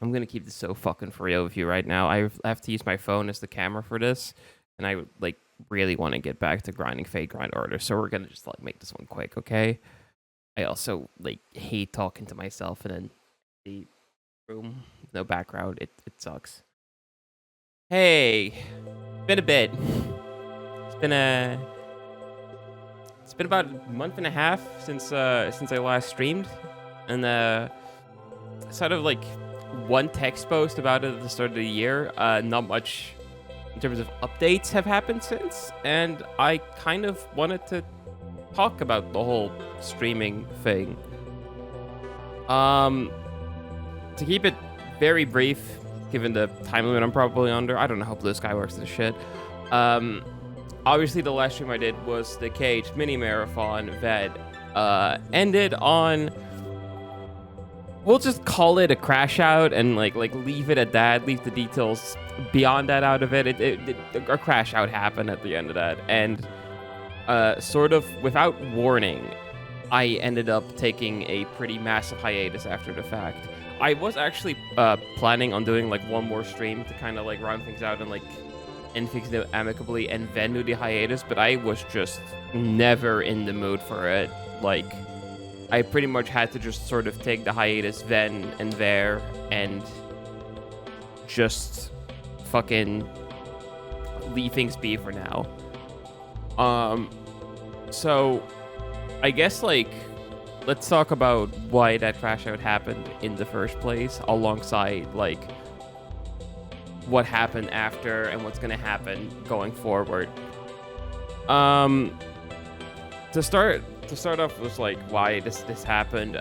I'm gonna keep this so fucking for real with you right now. I have to use my phone as the camera for this, and I like really want to get back to grinding Fate Grind Order. So we're gonna just like make this one quick, okay? I also like hate talking to myself and then the room, no background. It sucks. Hey, been a bit. It's been a it's been about a month and a half since I last streamed, and sort of like one text post about it at the start of the year. Not much in terms of updates have happened since, and I kind of wanted to talk about the whole streaming thing. To keep it very brief, given the time limit I'm probably under, I don't know how Blue Sky works this shit. Obviously the last stream I did was the Cage mini marathon that ended on, we'll just call it a crash out and like leave it at that, leave the details beyond that out of it. A crash out happened at the end of that, and sort of without warning, I ended up taking a pretty massive hiatus after the fact. I was actually planning on doing like one more stream to kind of like round things out and like end things amicably and then do the hiatus, but I was just never in the mood for it. Like, I pretty much had to just sort of take the hiatus then and there and just fucking leave things be for now. So I guess like let's talk about why that crash out happened in the first place, alongside like what happened after and what's gonna happen going forward. To start off with like why this happened.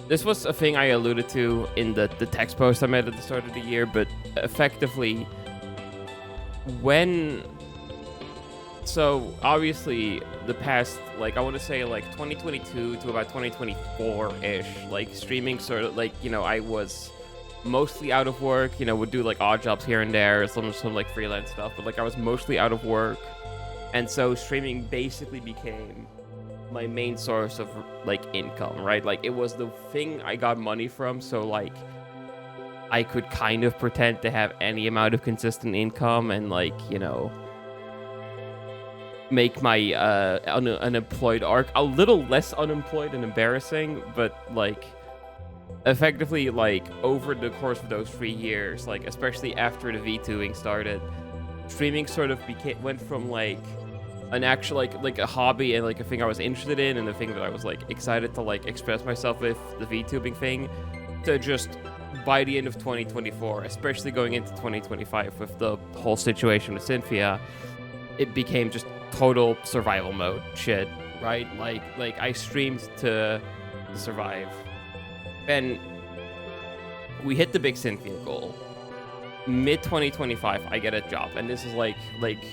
This was a thing I alluded to in the text post I made at the start of the year, but effectively so obviously the past, like I want to say like 2022 to about 2024-ish, like streaming sort of like, you know, I was mostly out of work, you know, would do like odd jobs here and there, some like freelance stuff, but like I was mostly out of work. And so streaming basically became my main source of like income, right? Like it was the thing I got money from, so like I could kind of pretend to have any amount of consistent income and like, you know, make my unemployed arc a little less unemployed and embarrassing, but like effectively like over the course of those 3 years, like especially after the VTubing started, streaming sort of went from like an actual like a hobby and like a thing I was interested in and a thing that I was like excited to like express myself with, the VTubing thing, to just by the end of 2024, especially going into 2025 with the whole situation with Cynthia, it became just total survival mode shit, right? Like I streamed to survive. And we hit the big Cynthia goal. Mid 2025, I get a job, and this is like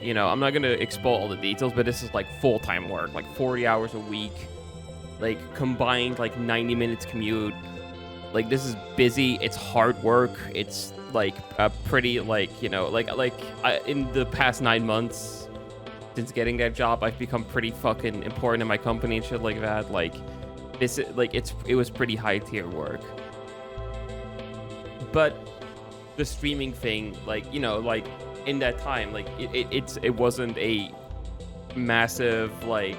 you know, I'm not gonna expose all the details, but this is like full-time work, like 40 hours a week, like combined like 90 minutes commute. Like this is busy, it's hard work, it's like a pretty like, you know, like in the past 9 months since getting that job, I've become pretty fucking important in my company and shit like that. Like this, like it was pretty high tier work. But the streaming thing, like, you know, like in that time, like it wasn't a massive like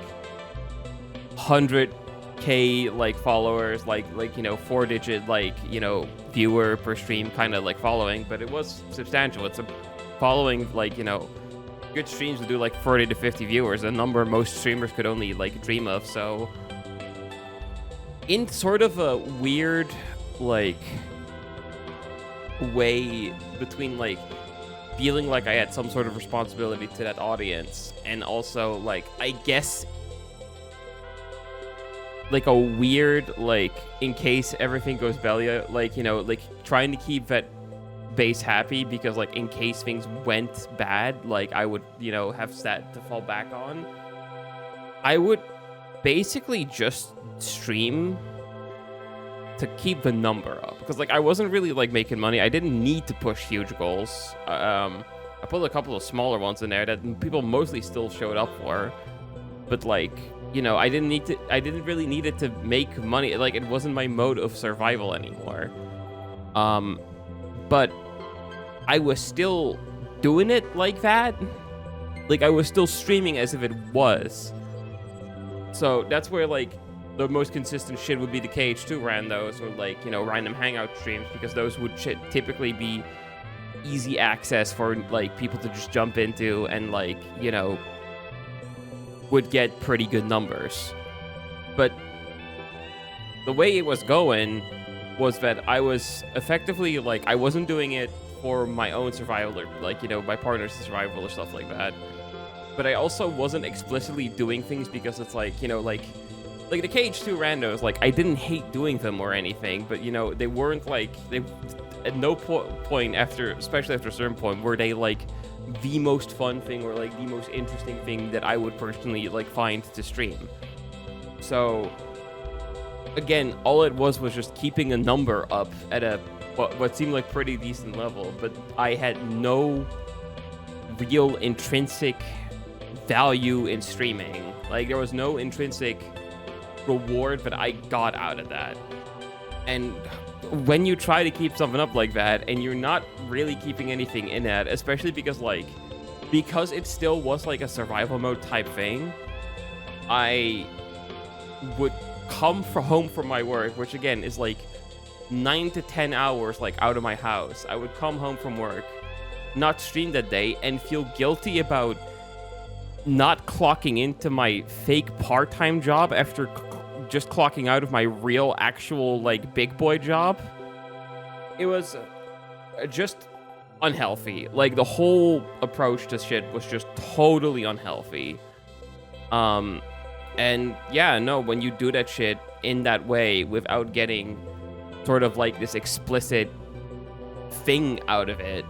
100K like followers, like you know, 4-digit like, you know, viewer per stream kind of like following, but it was substantial. It's a following, like, you know, good streams will do like 40 to 50 viewers, a number most streamers could only like dream of. So in sort of a weird like way between like feeling like I had some sort of responsibility to that audience and also like, I guess, like a weird like, in case everything goes belly, like, you know, like trying to keep that base happy, because like in case things went bad, like I would, you know, have that to fall back on. I would basically just stream to keep the number up, because like I wasn't really like making money. I didn't need to push huge goals. I put a couple of smaller ones in there that people mostly still showed up for, but like I didn't really need it to make money. Like, it wasn't my mode of survival anymore. But I was still doing it like that. Like, I was still streaming as if it was. So that's where, like, the most consistent shit would be the KH2 randos, or, like, random hangout streams, because those would typically be easy access for, like, people to just jump into and, like, would get pretty good numbers. But the way it was going was that I was effectively, like, I wasn't doing it for my own survival, or, like, my partner's survival or stuff like that. But I also wasn't explicitly doing things because it's like, like the KH2 randos, like, I didn't hate doing them or anything, but, they weren't, like, they at no point especially after a certain point, were they, like, the most fun thing or, like, the most interesting thing that I would personally, like, find to stream. So, again, all it was just keeping a number up at a what seemed like pretty decent level, but I had no real intrinsic value in streaming. Like, there was no intrinsic reward that I got out of that. And when you try to keep something up like that and you're not really keeping anything in it, especially because it still was like a survival mode type thing, I would come home from my work, which again is like 9 to 10 hours, like, out of my house. I would come home from work, not stream that day, and feel guilty about not clocking into my fake part-time job after just clocking out of my real, actual, like, big boy job. It was just unhealthy. Like, the whole approach to shit was just totally unhealthy. And yeah, no, when you do that shit in that way without getting sort of like this explicit thing out of it,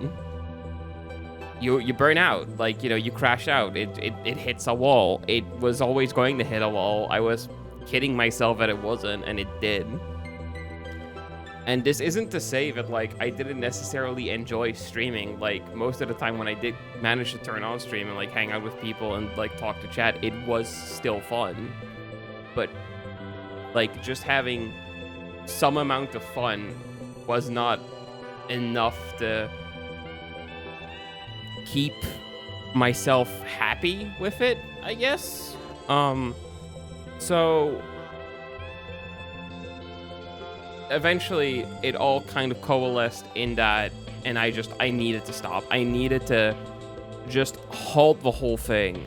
you burn out. Like, you crash out. It hits a wall. It was always going to hit a wall. I was kidding myself that it wasn't, and it did. And this isn't to say that, like, I didn't necessarily enjoy streaming. Like, most of the time when I did manage to turn on stream and, like, hang out with people and, like, talk to chat, it was still fun. But, like, just having some amount of fun was not enough to keep myself happy with it, I guess. So eventually it all kind of coalesced in that, and I needed to stop. I needed to just halt the whole thing,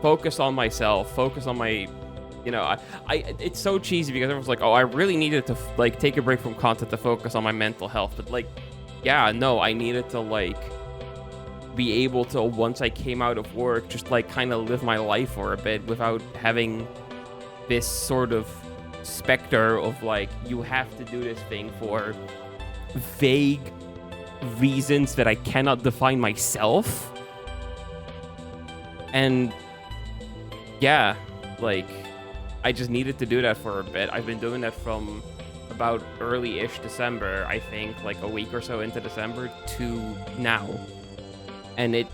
focus on myself, focus on my, it's so cheesy because everyone's like, oh, I really needed to, like, take a break from content to focus on my mental health. But, like, yeah, no, I needed to, like, be able to, once I came out of work, just, like, kind of live my life for a bit without having this sort of specter of, like, you have to do this thing for vague reasons that I cannot define myself. And yeah, like, I just needed to do that for a bit. I've been doing that from about early-ish December, I think, like a week or so into December to now. And it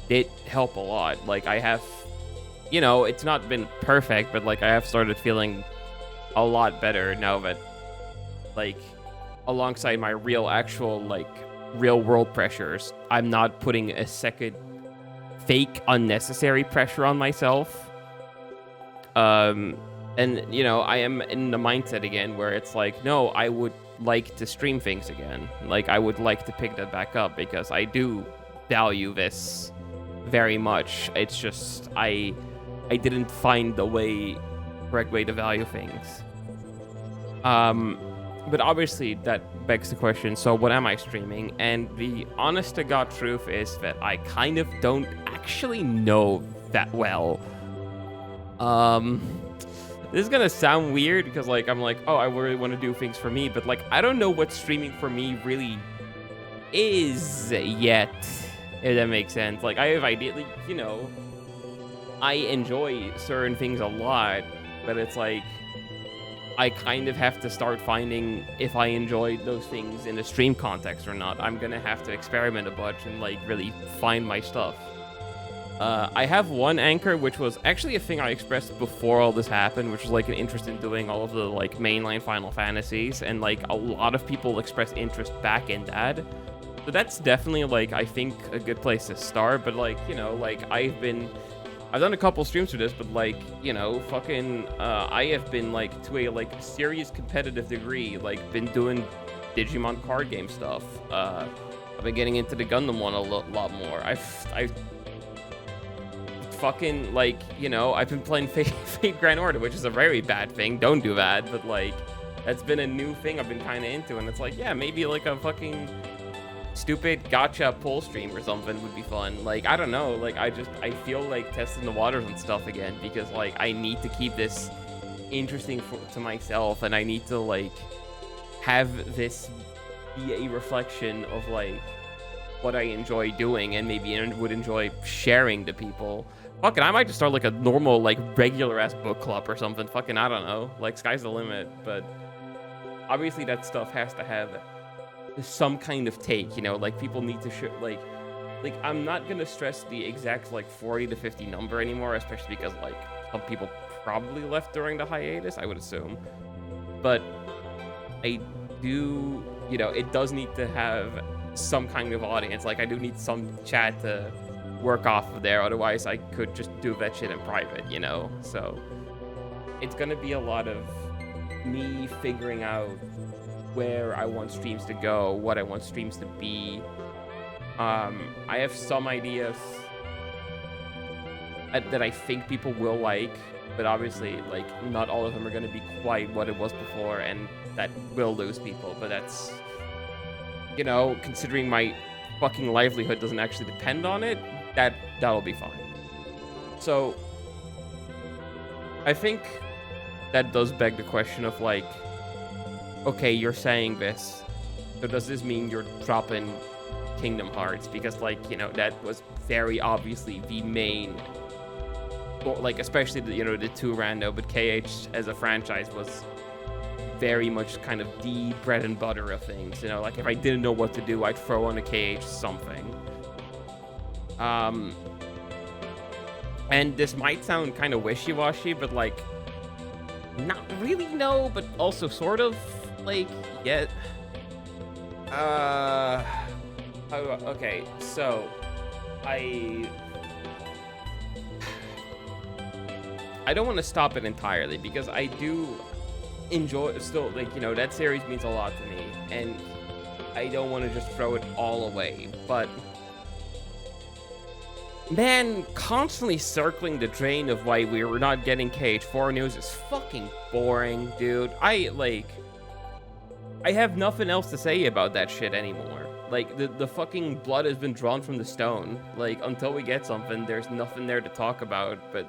did help a lot. Like, I have, it's not been perfect, but, like, I have started feeling a lot better now that, like, alongside my real world pressures, I'm not putting a second fake unnecessary pressure on myself. And, I am in the mindset again where it's like, no, I would like to stream things again. Like, I would like to pick that back up because I do value this very much. It's just, I didn't find the correct way to value things. But obviously that begs the question, so what am I streaming? And the honest to God truth is that I kind of don't actually know that well. This is gonna sound weird because, like, I'm like, oh, I really want to do things for me, but, like, I don't know what streaming for me really is yet, if that makes sense. Like, I have ideally, I enjoy certain things a lot, but it's like, I kind of have to start finding if I enjoy those things in a stream context or not. I'm gonna have to experiment a bunch and, like, really find my stuff. I have one anchor, which was actually a thing I expressed before all this happened, which was like an interest in doing all of the like mainline Final Fantasies, and like a lot of people expressed interest back in that. So that's definitely like I think a good place to start. But like, you know, like I've done a couple streams for this, but like, you know, fucking I have been like to a like serious competitive degree, like been doing Digimon card game stuff. I've been getting into the Gundam one a lot more. I've fucking, like, you know, I've been playing Fate Grand Order, which is a very bad thing. Don't do that, but like, that's been a new thing I've been kind of into, and it's like, yeah, maybe like a fucking stupid gacha pull stream or something would be fun. Like, I don't know, like, I feel like testing the waters and stuff again, because like, I need to keep this interesting to myself, and I need to like have this be a reflection of like what I enjoy doing, and maybe would enjoy sharing to people. Fucking, I might just start like a normal, like regular ass book club or something. Fucking, I don't know. Like, sky's the limit. But obviously that stuff has to have some kind of take, you know, like people need to like I'm not gonna stress the exact like 40 to 50 number anymore, especially because like some people probably left during the hiatus, I would assume. But I do, you know, it does need to have some kind of audience. Like, I do need some chat to work off of there, otherwise I could just do that shit in private, you know? So it's gonna be a lot of me figuring out where I want streams to go, what I want streams to be. I have some ideas that I think people will like, but obviously, like, not all of them are gonna be quite what it was before, and that will lose people. But that's, you know, considering my fucking livelihood doesn't actually depend on it, that'll be fine. So I think that does beg the question of like, okay, you're saying this, so does this mean you're dropping Kingdom Hearts? Because like, you know, that was very obviously the main, like, especially the, you know, the 2 rando, but KH as a franchise was very much kind of the bread and butter of things, you know. Like, if I didn't know what to do, I'd throw on a KH something. And this might sound kind of wishy-washy, but like, not really, no, but also sort of, like, yeah. Okay, so I don't want to stop it entirely, because I do enjoy, still, like, you know, that series means a lot to me, and I don't want to just throw it all away. But man, constantly circling the drain of why we were not getting KH4 news is fucking boring, dude. I have nothing else to say about that shit anymore. Like, the fucking blood has been drawn from the stone. Like, until we get something, there's nothing there to talk about. But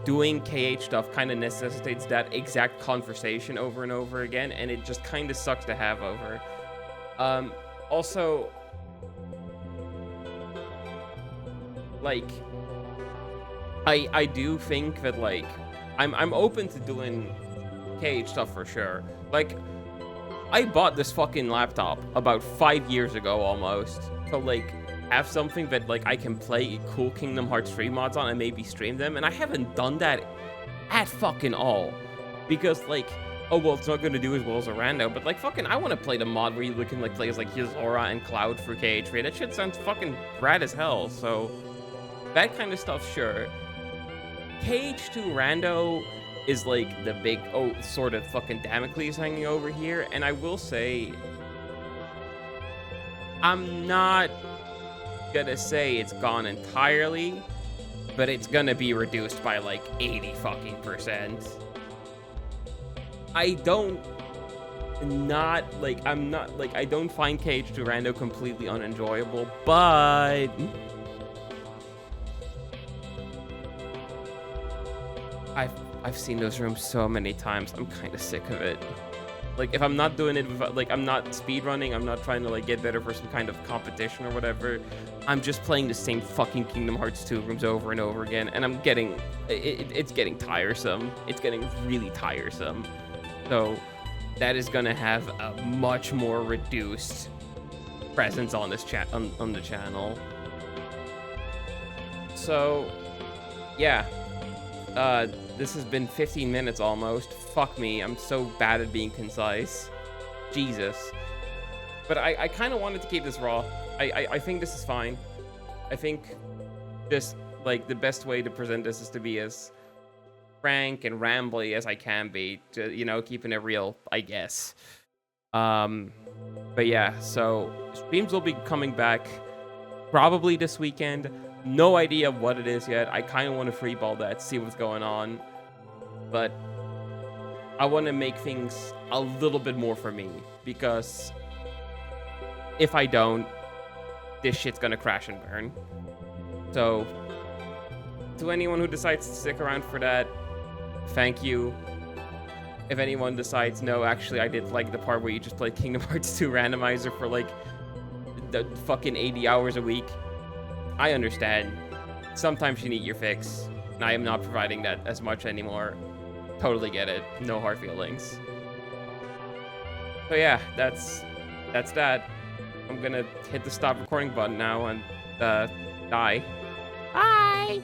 doing KH stuff kind of necessitates that exact conversation over and over again, and it just kind of sucks to have over. Also, like, I do think that, like, I'm open to doing KH stuff for sure. Like, I bought this fucking laptop about 5 years ago almost, to like have something that like I can play cool Kingdom Hearts 3 mods on and maybe stream them, and I haven't done that at fucking all, because like, oh well, it's not gonna do as well as a rando, but like, fucking, I want to play the mod where you can like play as like Yuzora and Cloud for KH3. That shit sounds fucking rad as hell. So that kind of stuff, sure. KH2 rando is like the big, sort of fucking Damocles hanging over here. And I will say, I'm not gonna say it's gone entirely, but it's gonna be reduced by like 80 fucking %. I don't find KH2 rando completely unenjoyable, but I've seen those rooms so many times. I'm kind of sick of it. Like, if I'm not doing it, like, I'm not speedrunning, I'm not trying to like get better for some kind of competition or whatever. I'm just playing the same fucking Kingdom Hearts 2 rooms over and over again, and I'm getting, it's getting tiresome. It's getting really tiresome. So that is gonna have a much more reduced presence on this chat on the channel. So, yeah. This has been 15 minutes almost. Fuck me, I'm so bad at being concise. Jesus. But I kind of wanted to keep this raw. I think this is fine. I think just, like, the best way to present this is to be as frank and rambly as I can be. To, you know, keeping it real, I guess. But yeah, so streams will be coming back probably this weekend. No idea what it is yet. I kind of want to freeball that, see what's going on. But I want to make things a little bit more for me, because if I don't, this shit's gonna crash and burn. So, to anyone who decides to stick around for that, thank you. If anyone decides, no, actually, I did like the part where you just played Kingdom Hearts 2 randomizer for like the fucking 80 hours a week, I understand. Sometimes you need your fix, and I am not providing that as much anymore. Totally get it. No hard feelings. So yeah, that's that. I'm gonna hit the stop recording button now and die. Bye!